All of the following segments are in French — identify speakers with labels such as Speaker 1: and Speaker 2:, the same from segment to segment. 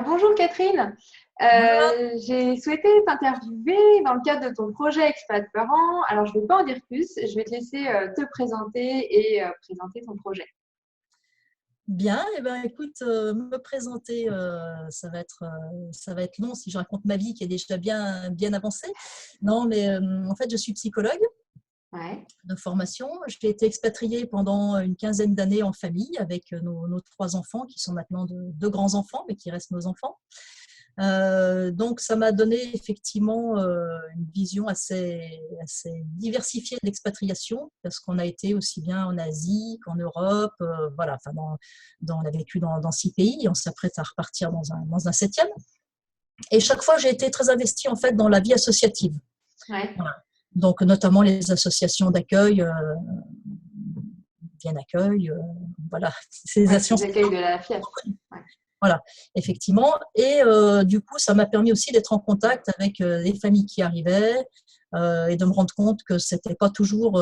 Speaker 1: Bonjour Catherine.
Speaker 2: Voilà.
Speaker 1: J'ai souhaité t'interviewer dans le cadre de ton projet Expat Parents. Alors, je ne vais pas en dire plus, je vais te laisser te présenter et présenter ton projet.
Speaker 2: Bien, eh ben, écoute, me présenter, ça va être long si je raconte ma vie qui est déjà bien avancée. Non, mais en fait, je suis psychologue
Speaker 1: Ouais,
Speaker 2: de formation. J'ai été expatriée pendant une quinzaine d'années en famille avec nos trois enfants qui sont maintenant deux grands enfants, mais qui restent nos enfants. Donc, ça m'a donné effectivement une vision assez diversifiée de l'expatriation, parce qu'on a été aussi bien en Asie qu'en Europe, voilà, enfin on a vécu dans 6 pays, et on s'apprête à repartir dans un septième. Et chaque fois, j'ai été très investie en fait dans la vie associative.
Speaker 1: ouais.
Speaker 2: Voilà. Donc, notamment les associations d'accueil, bien accueil, voilà, ces
Speaker 1: Ouais, les
Speaker 2: associations.
Speaker 1: accueils de la FIAF. Ouais.
Speaker 2: Voilà, effectivement. Et du coup, ça m'a permis aussi d'être en contact avec les familles qui arrivaient et de me rendre compte que c'était pas toujours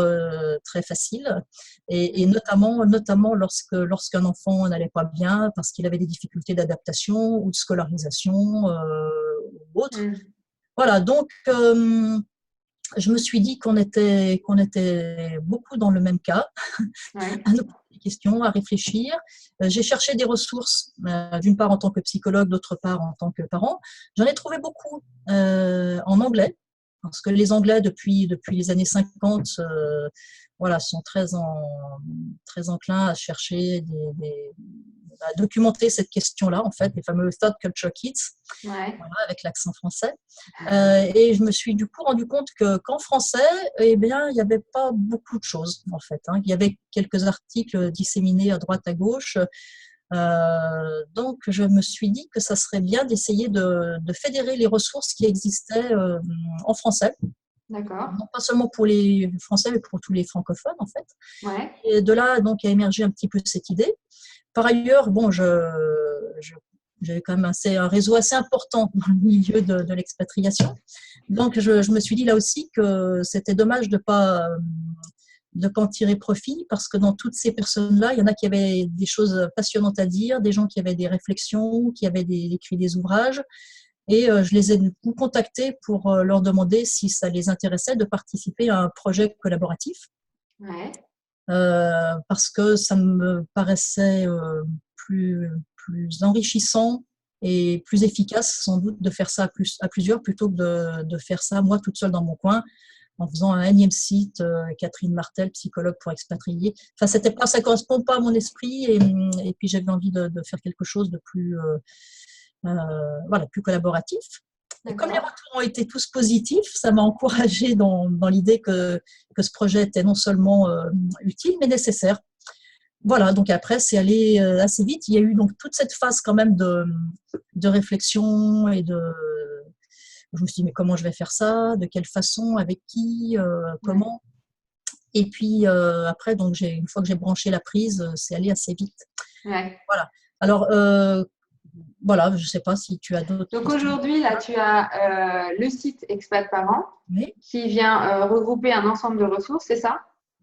Speaker 2: très facile. Et notamment lorsqu'un enfant n'allait pas bien parce qu'il avait des difficultés d'adaptation ou de scolarisation ou autre.
Speaker 1: Mm.
Speaker 2: Voilà, donc je me suis dit qu'on était beaucoup dans le même cas,
Speaker 1: Ouais,
Speaker 2: à nous poser des questions, à réfléchir. J'ai cherché des ressources, d'une part en tant que psychologue, d'autre part en tant que parent. J'en ai trouvé beaucoup en anglais, parce que les Anglais, depuis les années 50, voilà, sont très enclins à chercher à documenter cette question-là, en fait, les fameux third culture kits,
Speaker 1: ouais.
Speaker 2: voilà, avec l'accent français. Et je me suis du coup rendu compte qu'en français, eh bien, il n'y avait pas beaucoup de choses, en fait. Il y avait quelques articles disséminés à droite, à gauche. Donc, je me suis dit que ça serait bien d'essayer de fédérer les ressources qui existaient en français,
Speaker 1: D'accord.
Speaker 2: non pas seulement pour les Français, mais pour tous les francophones, en fait.
Speaker 1: Ouais,
Speaker 2: Et de là, donc, a émergé un petit peu cette idée. Par ailleurs, bon, j'avais quand même un réseau assez important dans le milieu de l'expatriation. Donc, je me suis dit là aussi que c'était dommage de pas en tirer profit, parce que dans toutes ces personnes-là, il y en a qui avaient des choses passionnantes à dire, des gens qui avaient des réflexions, qui avaient écrit des ouvrages. Et je les ai du coup contactés pour leur demander si ça les intéressait de participer à un projet collaboratif.
Speaker 1: ouais.
Speaker 2: Parce que ça me paraissait plus enrichissant et plus efficace sans doute de faire ça à plusieurs, plutôt que de faire ça moi toute seule dans mon coin en faisant un énième site, Catherine Martel, psychologue pour expatriés. Enfin, ça ne correspond pas à mon esprit, et puis j'avais envie de faire quelque chose de voilà, plus collaboratif. Et comme les
Speaker 1: D'accord.
Speaker 2: retours ont été tous positifs, ça m'a encouragée dans l'idée que ce projet était non seulement utile, mais nécessaire. Voilà, donc après, c'est allé assez vite. Il y a eu donc toute cette phase quand même de réflexion je me suis dit, mais comment je vais faire ça? De quelle façon? Avec qui?
Speaker 1: Ouais.
Speaker 2: Comment? Et puis après, donc une fois que j'ai branché la prise, c'est allé assez vite.
Speaker 1: Ouais.
Speaker 2: Voilà. Alors, voilà, je ne sais pas si tu as d'autres
Speaker 1: Donc
Speaker 2: questions.
Speaker 1: aujourd'hui, là, tu as le site Expat Parents
Speaker 2: Oui,
Speaker 1: qui vient regrouper un ensemble de ressources, c'est ça?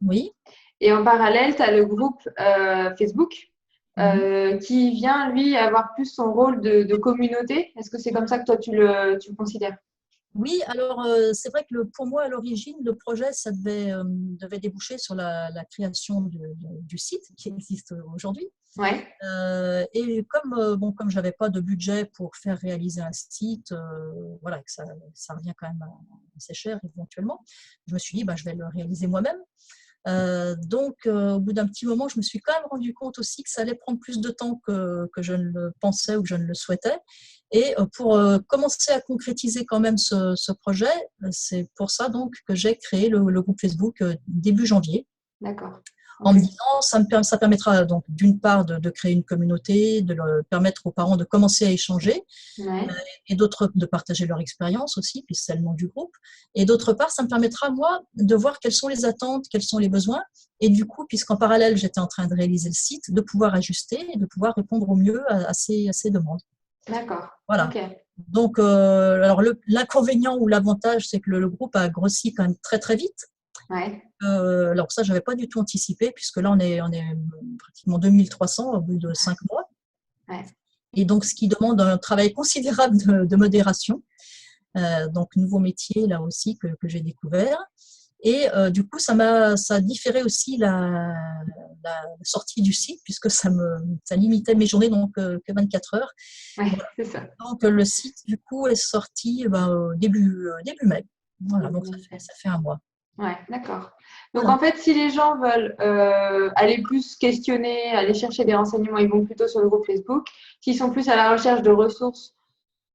Speaker 2: oui.
Speaker 1: Et en parallèle, tu as le groupe Facebook
Speaker 2: Mhm.
Speaker 1: qui vient, lui, avoir plus son rôle de communauté. Est-ce que c'est comme ça que toi, tu le considères?
Speaker 2: Oui, alors c'est vrai que pour moi, à l'origine, le projet, ça devait déboucher sur la création du site qui existe aujourd'hui.
Speaker 1: Ouais,
Speaker 2: Et bon, comme je n'avais pas de budget pour faire réaliser un site, voilà, que ça revient quand même assez cher éventuellement, je me suis dit, bah, je vais le réaliser moi-même. Donc, au bout d'un petit moment, je me suis quand même rendu compte aussi que ça allait prendre plus de temps que je ne le pensais ou que je ne le souhaitais. Et pour commencer à concrétiser quand même ce projet, c'est pour ça donc que j'ai créé le groupe Facebook début janvier,
Speaker 1: d'accord.
Speaker 2: en
Speaker 1: Ok.
Speaker 2: me disant ça permettra donc d'une part de créer une communauté, de permettre aux parents de commencer à échanger,
Speaker 1: Ouais,
Speaker 2: et d'autres de partager leur expérience aussi, puisque c'est le nom du groupe. Et d'autre part, ça me permettra, moi, de voir quelles sont les attentes, quels sont les besoins. Et du coup, puisqu'en parallèle, j'étais en train de réaliser le site, de pouvoir ajuster et de pouvoir répondre au mieux à ces demandes.
Speaker 1: d'accord.
Speaker 2: Voilà.
Speaker 1: Ok.
Speaker 2: Donc, alors l'inconvénient ou l'avantage, c'est que le groupe a grossi quand même très, très vite.
Speaker 1: Ouais,
Speaker 2: Alors ça, je n'avais pas du tout anticipé, puisque là, on est pratiquement 2300 au bout de 5 mois.
Speaker 1: ouais.
Speaker 2: et donc ce qui demande un travail considérable de modération. Donc, nouveau métier là aussi que j'ai découvert. Et du coup, ça a différé aussi la sortie du site, puisque ça limitait mes journées donc que 24 heures.
Speaker 1: Ouais,
Speaker 2: Voilà.
Speaker 1: c'est ça.
Speaker 2: Donc, le site, du coup, est sorti au début mai. Voilà, donc ça fait un mois.
Speaker 1: Ouais, d'accord. Donc,
Speaker 2: Voilà.
Speaker 1: en fait, si les gens veulent aller plus questionner, aller chercher des renseignements, ils vont plutôt sur le groupe Facebook. S'ils sont plus à la recherche de ressources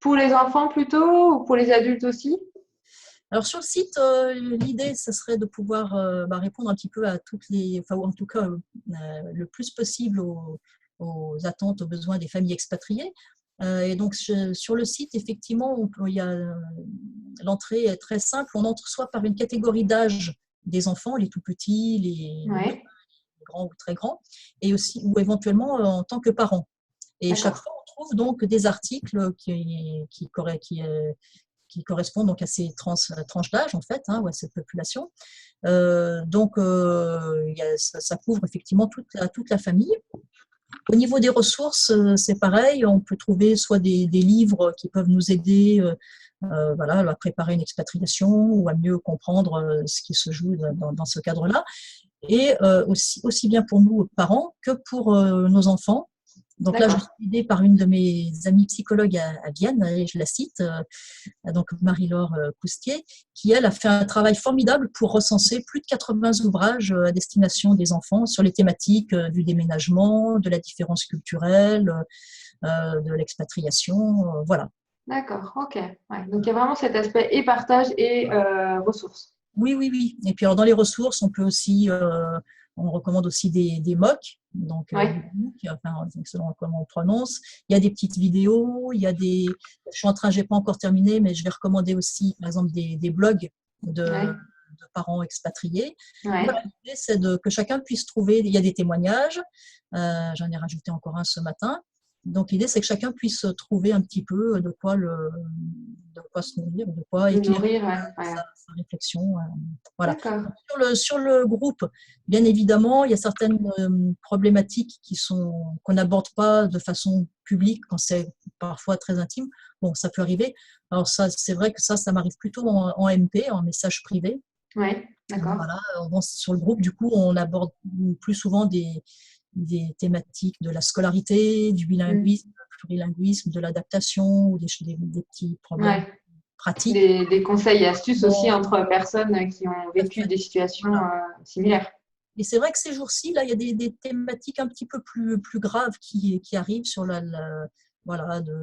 Speaker 1: pour les enfants plutôt ou pour les adultes aussi?
Speaker 2: Alors sur le site, l'idée, ce serait de pouvoir répondre un petit peu à toutes enfin, ou en tout cas le plus possible aux attentes, aux besoins des familles expatriées. Et donc sur le site, effectivement, l'entrée est très simple. On entre soit par une catégorie d'âge des enfants, les tout petits, les
Speaker 1: Ouais,
Speaker 2: grands ou très grands, et aussi ou éventuellement en tant que parents. Et chaque
Speaker 1: d'accord.
Speaker 2: fois, on trouve donc des articles qui correspondent donc à ces tranches d'âge en fait, hein, ou à cette population. Ça couvre effectivement toute la famille. Au niveau des ressources, c'est pareil, on peut trouver soit des livres qui peuvent nous aider voilà, à préparer une expatriation ou à mieux comprendre ce qui se joue dans ce cadre-là, et aussi bien pour nous parents que pour nos enfants. Donc là, je suis
Speaker 1: D'accord.
Speaker 2: aidée par une de mes amies psychologues à Vienne, et je la cite, donc Marie-Laure Coustier, qui, elle, a fait un travail formidable pour recenser plus de 80 ouvrages à destination des enfants sur les thématiques du déménagement, de la différence culturelle, de l'expatriation, voilà.
Speaker 1: D'accord, ok. Ouais. Donc, il y a vraiment cet aspect et partage et ressources.
Speaker 2: Oui, oui, oui. Et puis alors, dans les ressources, on recommande aussi des MOOC, donc
Speaker 1: Ouais,
Speaker 2: enfin, selon comment on prononce. Il y a des petites vidéos, j'ai pas encore terminé, mais je vais recommander aussi, par exemple, des blogs
Speaker 1: ouais,
Speaker 2: de parents expatriés. Voilà,
Speaker 1: ouais.
Speaker 2: l'idée, c'est que chacun puisse trouver, il y a des témoignages, j'en ai rajouté encore un ce matin. Donc l'idée, c'est que chacun puisse trouver un petit peu de quoi se nourrir, de quoi
Speaker 1: De
Speaker 2: éclairer
Speaker 1: nourrir, ouais, ouais.
Speaker 2: sa réflexion. Voilà.
Speaker 1: D'accord.
Speaker 2: Sur le groupe, bien évidemment, il y a certaines problématiques qu'on n'aborde pas de façon publique quand c'est parfois très intime. Bon, ça peut arriver. Alors ça, c'est vrai que ça m'arrive plutôt en MP, en message privé.
Speaker 1: Ouais, d'accord.
Speaker 2: Voilà. Sur le groupe, du coup, on aborde plus souvent des thématiques de la scolarité, du
Speaker 1: Mm.
Speaker 2: bilinguisme, du plurilinguisme, de l'adaptation, ou des petits problèmes
Speaker 1: Ouais.
Speaker 2: pratiques.
Speaker 1: Des conseils et astuces aussi
Speaker 2: Bon,
Speaker 1: entre personnes qui ont
Speaker 2: tout à
Speaker 1: vécu
Speaker 2: fait.
Speaker 1: des situations
Speaker 2: Voilà.
Speaker 1: similaires.
Speaker 2: Et c'est vrai que ces jours-ci, là, il y a des thématiques un petit peu plus graves qui arrivent sur voilà, de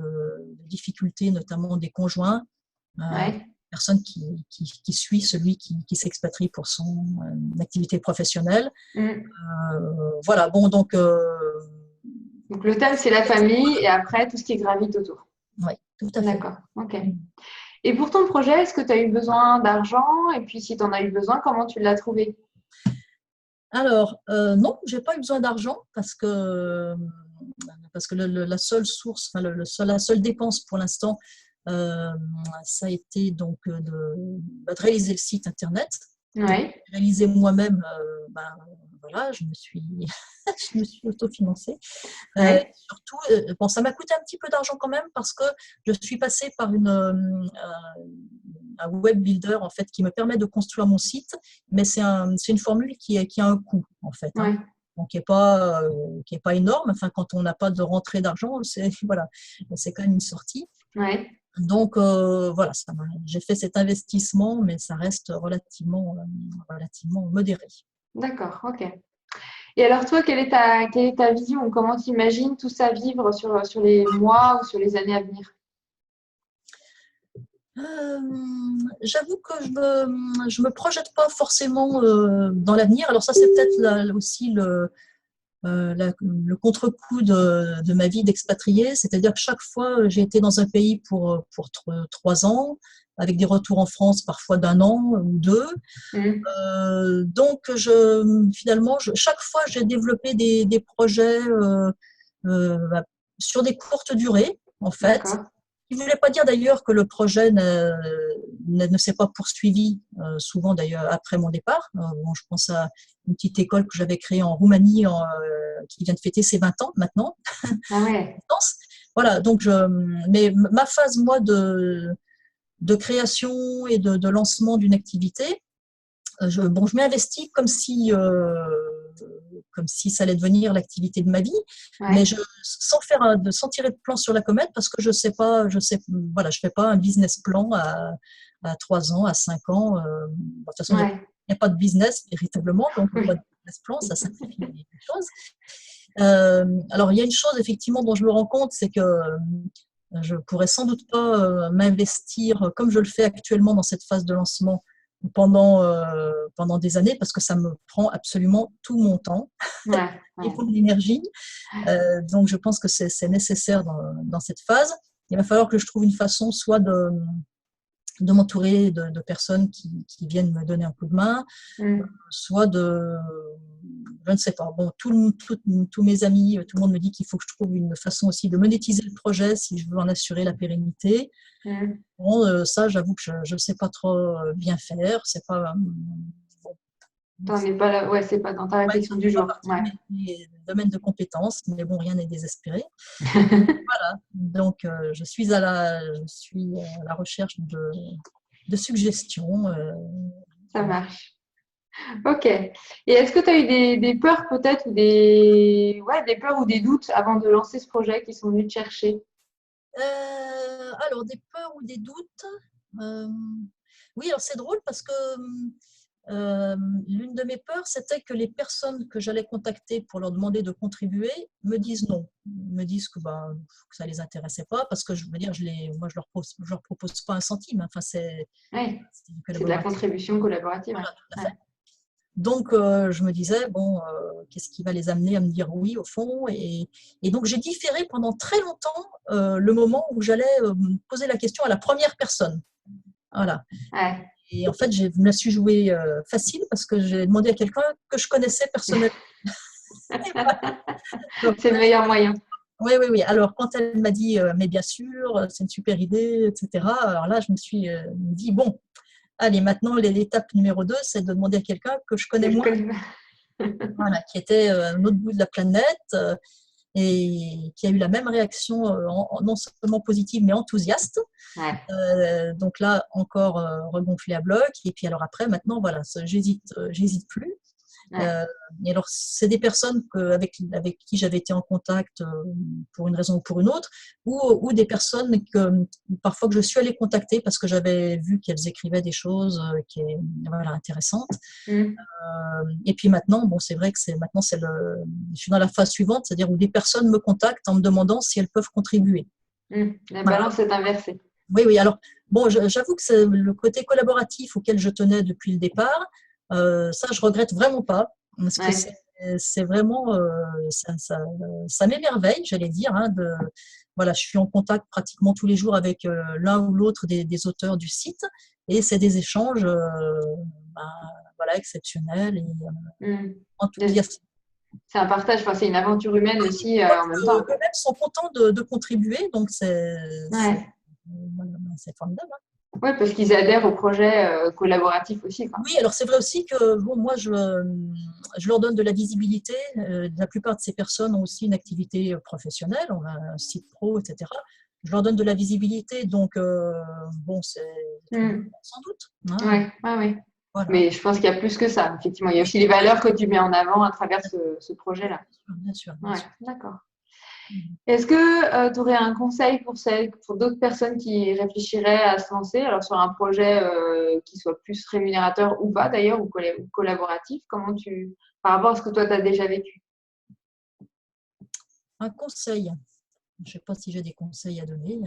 Speaker 2: difficultés, notamment des conjoints,
Speaker 1: Ouais,
Speaker 2: personne qui suit celui qui s'expatrie pour son activité professionnelle.
Speaker 1: mm.
Speaker 2: Voilà, bon, donc,
Speaker 1: Donc le thème, c'est la famille et après tout ce qui gravite autour.
Speaker 2: oui, tout à fait.
Speaker 1: D'accord, ok. Et pour ton projet, est-ce que tu as eu besoin d'argent? Et puis si tu en as eu besoin, comment tu l'as trouvé?
Speaker 2: Alors, non, j'ai pas eu besoin d'argent parce que la seule source, enfin, la seule dépense pour l'instant, euh, ça a été donc de réaliser le site internet. Donc,
Speaker 1: Ouais,
Speaker 2: réaliser moi-même, voilà, je me suis autofinancée.
Speaker 1: ouais,
Speaker 2: Surtout, bon, ça m'a coûté un petit peu d'argent quand même parce que je suis passée par un web builder en fait qui me permet de construire mon site, mais c'est une formule qui a un coût en fait, hein.
Speaker 1: ouais,
Speaker 2: Donc qui est pas énorme. Enfin, quand on n'a pas de rentrée d'argent, c'est voilà, c'est quand même une sortie.
Speaker 1: ouais.
Speaker 2: Donc voilà, j'ai fait cet investissement, mais ça reste relativement modéré.
Speaker 1: D'accord, ok. Et alors toi, quelle est ta vision? Comment tu imagines tout ça vivre sur les mois ou sur les années à venir?
Speaker 2: Euh, J'avoue que je me projette pas forcément dans l'avenir. Alors ça, c'est peut-être aussi le contre-coup de ma vie d'expatriée, c'est-à-dire que chaque fois, j'ai été dans un pays pour 3 ans, avec des retours en France parfois d'un an ou deux.
Speaker 1: Mm.
Speaker 2: Donc, finalement, chaque fois, j'ai développé des projets bah, sur des courtes durées, en fait.
Speaker 1: D'accord.
Speaker 2: Ce qui ne voulait pas dire d'ailleurs que le projet ne s'est pas poursuivi, souvent d'ailleurs après mon départ. Bon, je pense à une petite école que j'avais créée en Roumanie qui vient de fêter ses 20 ans maintenant.
Speaker 1: Ah ouais,
Speaker 2: voilà, donc mais ma phase, moi, de création et de lancement d'une activité, je m'investis comme si ça allait devenir l'activité de ma vie, mais sans tirer de plan sur la comète, parce que voilà, je fais pas un business plan à 3 ans, à 5 ans. De toute façon, il n'y a pas de business véritablement, donc pas de business plan, ça simplifie les choses. Alors, il y a une chose effectivement dont je me rends compte, c'est que je pourrais sans doute pas m'investir comme je le fais actuellement dans cette phase de lancement pendant des années, parce que ça me prend absolument tout mon temps et mon énergie. Donc, je pense que c'est nécessaire dans cette phase. Il va falloir que je trouve une façon soit de m'entourer de personnes qui viennent me donner un coup de main, soit je ne sais pas. Bon, tous mes amis, tout le monde me dit qu'il faut que je trouve une façon aussi de monétiser le projet si je veux en assurer la pérennité. Bon, ça, j'avoue que je ne sais pas trop bien faire. C'est pas.
Speaker 1: T'en es pas là, c'est pas dans ta réflexion du jour.
Speaker 2: Mes domaines de compétences, mais bon, rien n'est désespéré. Voilà. Donc, je suis à la recherche de suggestions.
Speaker 1: Ça marche. Ok. Et est-ce que tu as eu des peurs peut-être ou des peurs ou des doutes avant de lancer ce projet qui sont venus te chercher?
Speaker 2: Alors, des peurs ou des doutes. Oui, alors c'est drôle parce que l'une de mes peurs, c'était que les personnes que j'allais contacter pour leur demander de contribuer me disent non, me disent que ça les intéressait pas, parce que je veux dire, moi je leur propose pas un centime. Enfin, c'est
Speaker 1: de la contribution collaborative.
Speaker 2: Voilà, tout à fait. Donc, je me disais, bon, qu'est-ce qui va les amener à me dire oui, au fond, et donc, j'ai différé pendant très longtemps le moment où j'allais poser la question à la première personne. Voilà. Et en fait, je me la suis jouée facile, parce que j'ai demandé à quelqu'un que je connaissais personnellement.
Speaker 1: C'est le meilleur moyen.
Speaker 2: Oui. Alors, quand elle m'a dit, mais bien sûr, c'est une super idée, etc., alors là, je me suis dit, bon, allez, maintenant, l'étape numéro 2, c'est de demander à quelqu'un que je connais moins, voilà, qui était à un autre bout de la planète, et qui a eu la même réaction, non seulement positive, mais enthousiaste. Donc là, encore regonflé à bloc. Et puis alors après, maintenant, voilà, j'hésite plus. Et alors, c'est des personnes avec qui j'avais été en contact pour une raison ou pour une autre, ou des personnes parfois que je suis allée contacter parce que j'avais vu qu'elles écrivaient des choses intéressantes. Et puis maintenant, bon, c'est vrai que maintenant je suis dans la phase suivante, c'est-à-dire où des personnes me contactent en me demandant si elles peuvent contribuer.
Speaker 1: La balance est inversée.
Speaker 2: Oui. Alors, bon, j'avoue que c'est le côté collaboratif auquel je tenais depuis le départ. Ça, je regrette vraiment pas, parce que c'est vraiment, ça m'émerveille, j'allais dire. Voilà, je suis en contact pratiquement tous les jours avec l'un ou l'autre des auteurs du site, et c'est des échanges exceptionnels et enthousiasmants.
Speaker 1: C'est un partage, c'est une aventure humaine aussi en même temps.
Speaker 2: Eux-mêmes sont contents de contribuer, donc c'est formidable.
Speaker 1: Oui, parce qu'ils adhèrent au projet collaboratif aussi.
Speaker 2: Oui, alors c'est vrai aussi que moi, je leur donne de la visibilité. La plupart de ces personnes ont aussi une activité professionnelle, on a un site pro, etc. Je leur donne de la visibilité, donc c'est sans doute.
Speaker 1: Oui. Voilà. Mais je pense qu'il y a plus que ça, effectivement. Il y a aussi les valeurs que tu mets en avant à travers ce projet-là.
Speaker 2: Bien sûr.
Speaker 1: D'accord. Est-ce que tu aurais un conseil pour d'autres personnes qui réfléchiraient à se lancer, alors sur un projet qui soit plus rémunérateur ou pas d'ailleurs, ou collaboratif, par rapport à ce que toi tu as déjà vécu?
Speaker 2: Un conseil. Je ne sais pas si j'ai des conseils à donner.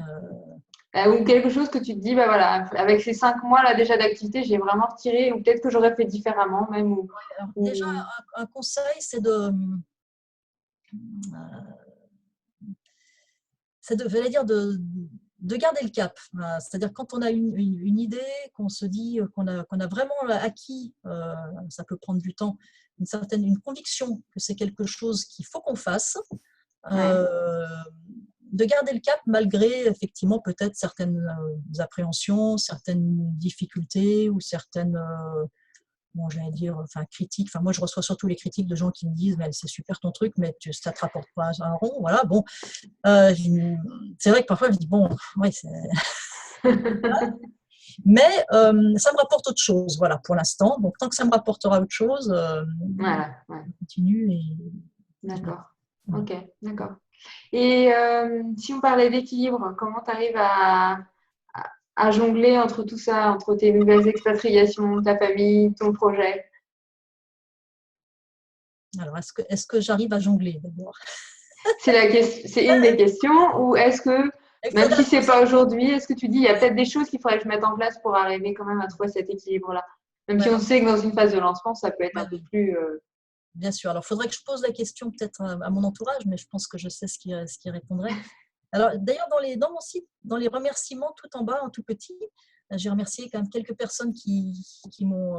Speaker 1: Ou quelque chose que tu te dis, voilà, avec ces 5 mois là déjà d'activité, j'ai vraiment retiré, ou peut-être que j'aurais fait différemment même.
Speaker 2: Déjà, un conseil, c'est de garder le cap. C'est-à-dire quand on a une idée, qu'on se dit qu'on a vraiment acquis, ça peut prendre du temps, une conviction que c'est quelque chose qu'il faut qu'on fasse, de garder le cap malgré effectivement peut-être certaines appréhensions, certaines difficultés ou certaines bon, j'allais dire, enfin, critiques. Enfin, moi, je reçois surtout les critiques de gens qui me disent, mais c'est super ton truc, mais ça te rapporte pas un rond. Voilà, bon. C'est vrai que parfois, je dis, bon, ouais, mais ça me rapporte autre chose, voilà, pour l'instant. Donc, tant que ça me rapportera autre chose,
Speaker 1: Voilà,
Speaker 2: je continue.
Speaker 1: D'accord. Ok, d'accord. Et si on parlait d'équilibre, comment tu arrives à jongler entre tout ça, entre tes nouvelles expatriations, ta famille, ton projet?
Speaker 2: Alors, est-ce que j'arrive à jongler d'abord?
Speaker 1: C'est une des questions. Ou est-ce que,
Speaker 2: Il
Speaker 1: même
Speaker 2: faudra
Speaker 1: si c'est pas aujourd'hui, est-ce que tu dis il y a peut-être des choses qu'il faudrait que je mette en place pour arriver quand même à trouver cet équilibre-là? Même
Speaker 2: ouais,
Speaker 1: si on sait que dans une phase de lancement, ça peut être un peu
Speaker 2: oui,
Speaker 1: plus.
Speaker 2: bien sûr. Alors, il faudrait que je pose la question peut-être à mon entourage, mais je pense que je sais ce qui répondrait. Alors, d'ailleurs, dans mon site, dans les remerciements, tout en bas, en tout petit, j'ai remercié quand même quelques personnes qui m'ont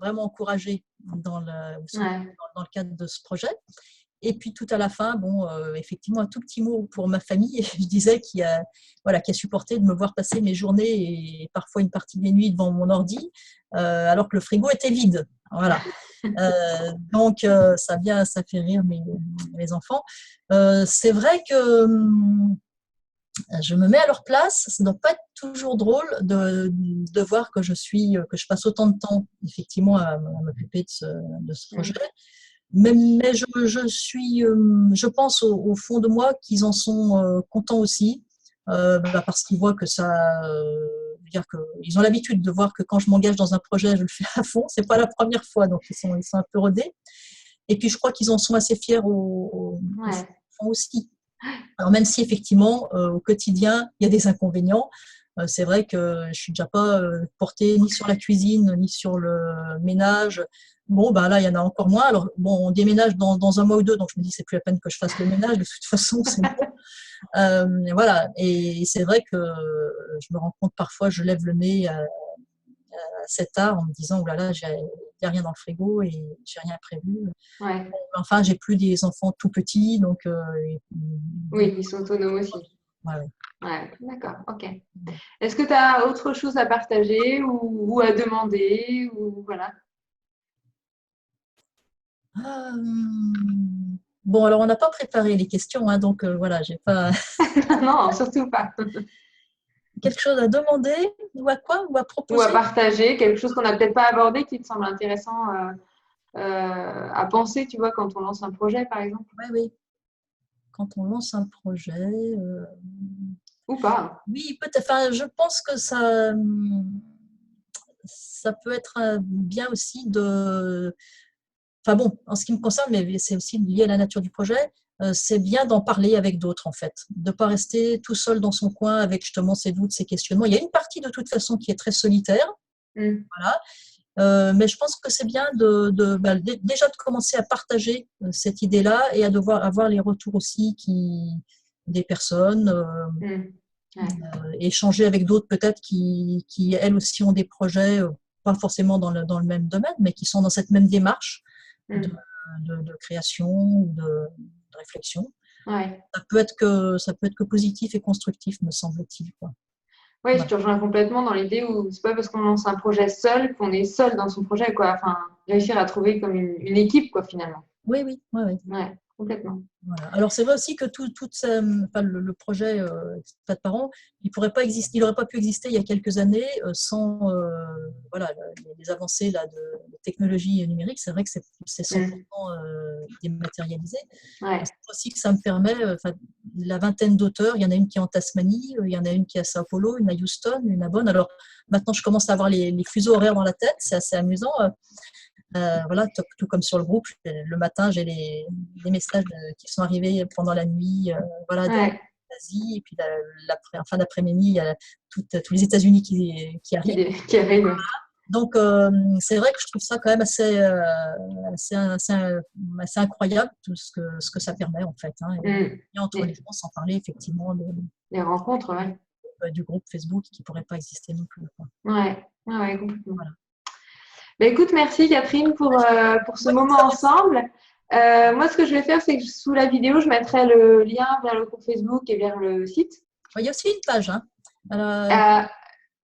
Speaker 2: vraiment encouragée
Speaker 1: Ouais.
Speaker 2: dans le cadre de ce projet. Et puis tout à la fin, bon, effectivement, un tout petit mot pour ma famille. Je disais voilà, qui a supporté de me voir passer mes journées et parfois une partie des nuits devant mon ordi, alors que le frigo était vide. Voilà. Donc, ça fait rire mes enfants. C'est vrai que je me mets à leur place. Ça ne doit pas être toujours drôle de voir que que je passe autant de temps, effectivement, à m'occuper de ce projet. Mais je pense au fond de moi qu'ils en sont contents aussi, parce qu'ils voient que dire que ils ont l'habitude de voir que quand je m'engage dans un projet, je le fais à fond. C'est pas la première fois, donc ils sont un peu rodés. Et puis je crois qu'ils en sont assez fiers au
Speaker 1: Ouais.
Speaker 2: fond aussi. Alors même si effectivement au quotidien il y a des inconvénients, c'est vrai que je suis déjà pas portée ni sur la cuisine ni sur le ménage. Bon, ben là, il y en a encore moins. Alors, bon, on déménage dans un mois ou deux, donc je me dis, c'est plus la peine que je fasse le ménage. De toute façon, c'est bon. Voilà. Et c'est vrai que je me rends compte parfois, je lève le nez à 7 heures en me disant, oh là là, il n'y a rien dans le frigo et j'ai rien prévu.
Speaker 1: Ouais.
Speaker 2: Enfin, j'ai plus des enfants tout petits, donc.
Speaker 1: Oui, ils sont autonomes aussi.
Speaker 2: Ouais.
Speaker 1: Ouais, d'accord, ok. Est-ce que tu as autre chose à partager ou à demander ou voilà.
Speaker 2: Bon, alors on n'a pas préparé les questions, hein, donc voilà, j'ai pas
Speaker 1: Non, surtout pas.
Speaker 2: quelque chose à demander ou à quoi ou à
Speaker 1: Ou à
Speaker 2: proposer.
Speaker 1: partager quelque chose qu'on n'a peut-être pas abordé qui te semble intéressant à penser, tu vois, quand on lance un projet, par exemple.
Speaker 2: Oui, oui. Quand on lance un projet,
Speaker 1: Ou pas.
Speaker 2: oui, peut-être. Enfin, je pense que ça peut être bien aussi de. Enfin bon, en ce qui me concerne, mais c'est aussi lié à la nature du projet, c'est bien d'en parler avec d'autres en fait, de ne pas rester tout seul dans son coin avec justement ses doutes, ses questionnements. Il y a une partie de toute façon qui est très solitaire, voilà. Mais je pense que c'est bien déjà de commencer à partager cette idée-là et à devoir avoir les retours aussi des personnes, échanger avec d'autres peut-être qui elles aussi ont des projets, pas forcément dans le même domaine, mais qui sont dans cette même démarche de création ou de réflexion.
Speaker 1: Ouais.
Speaker 2: Ça peut être que positif et constructif, me semble-t-il, quoi.
Speaker 1: Oui, je
Speaker 2: Voilà.
Speaker 1: te rejoins complètement dans l'idée où c'est pas parce qu'on lance un projet seul qu'on est seul dans son projet, quoi. Enfin, réussir à trouver comme une équipe, quoi, finalement.
Speaker 2: Oui, oui, oui, oui.
Speaker 1: Ouais, complètement.
Speaker 2: Voilà. Alors c'est vrai aussi que enfin, le projet Expat Parents, il n'aurait pas pu exister il y a quelques années sans voilà, les avancées là, de technologie numérique. C'est vrai que c'est 100% dématérialisé.
Speaker 1: Ouais.
Speaker 2: C'est aussi que ça me permet, la vingtaine d'auteurs, il y en a une qui est en Tasmanie, il y en a une qui est à Sao Paulo, une à Houston, une à Bonn. Alors maintenant, je commence à avoir les fuseaux horaires dans la tête, c'est assez amusant. Voilà, tout comme sur le groupe, le matin, j'ai les messages qui sont arrivés pendant la nuit, voilà,
Speaker 1: Ouais.
Speaker 2: d'Asie, et puis en fin d'après-midi, il y a tous les États-Unis qui arrivent.
Speaker 1: Qui arrive.
Speaker 2: Donc, c'est vrai que je trouve ça quand même assez incroyable, tout ce que ça permet, en fait. Hein, et entre les gens, sans parler effectivement
Speaker 1: Les rencontres, ouais.
Speaker 2: du groupe Facebook qui ne pourrait pas exister non plus, quoi.
Speaker 1: Ouais, ouais, complètement.
Speaker 2: Voilà.
Speaker 1: Bah, écoute, merci Catherine pour ce moment ensemble. Moi, ce que je vais faire, c'est que sous la vidéo, je mettrai le lien vers le groupe Facebook et vers le site.
Speaker 2: Il y a aussi une page. Hein.
Speaker 1: Euh,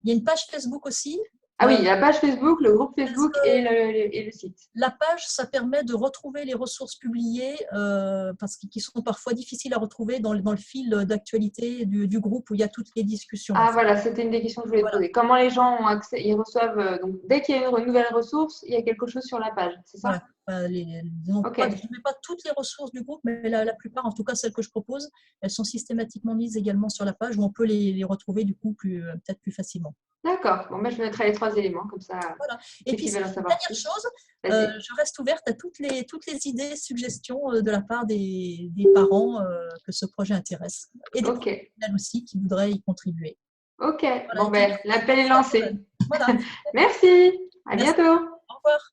Speaker 2: Il y a une page Facebook aussi.
Speaker 1: Ah oui, la page Facebook, le groupe Facebook et le site.
Speaker 2: La page, ça permet de retrouver les ressources publiées parce qu'ils sont parfois difficiles à retrouver dans le fil d'actualité du groupe où il y a toutes les discussions.
Speaker 1: Ah voilà, c'était une des questions que je voulais te poser. Comment les gens ont accès, ils reçoivent, donc dès qu'il y a une nouvelle ressource, il y a quelque chose sur la page, c'est ça?
Speaker 2: Voilà. Je ne mets pas toutes les ressources du groupe, mais la plupart, en tout cas celles que je propose, elles sont systématiquement mises également sur la page où on peut les retrouver du coup peut-être plus facilement.
Speaker 1: D'accord. Bon, je mettrai les 3 éléments comme ça.
Speaker 2: Voilà. Et puis, dernière chose, je reste ouverte à toutes les idées, suggestions de la part des parents que ce projet intéresse et des professionnels aussi qui voudraient y contribuer.
Speaker 1: Ok. Voilà, l'appel est lancé.
Speaker 2: Voilà.
Speaker 1: Merci. À
Speaker 2: Merci.
Speaker 1: bientôt.
Speaker 2: Au revoir.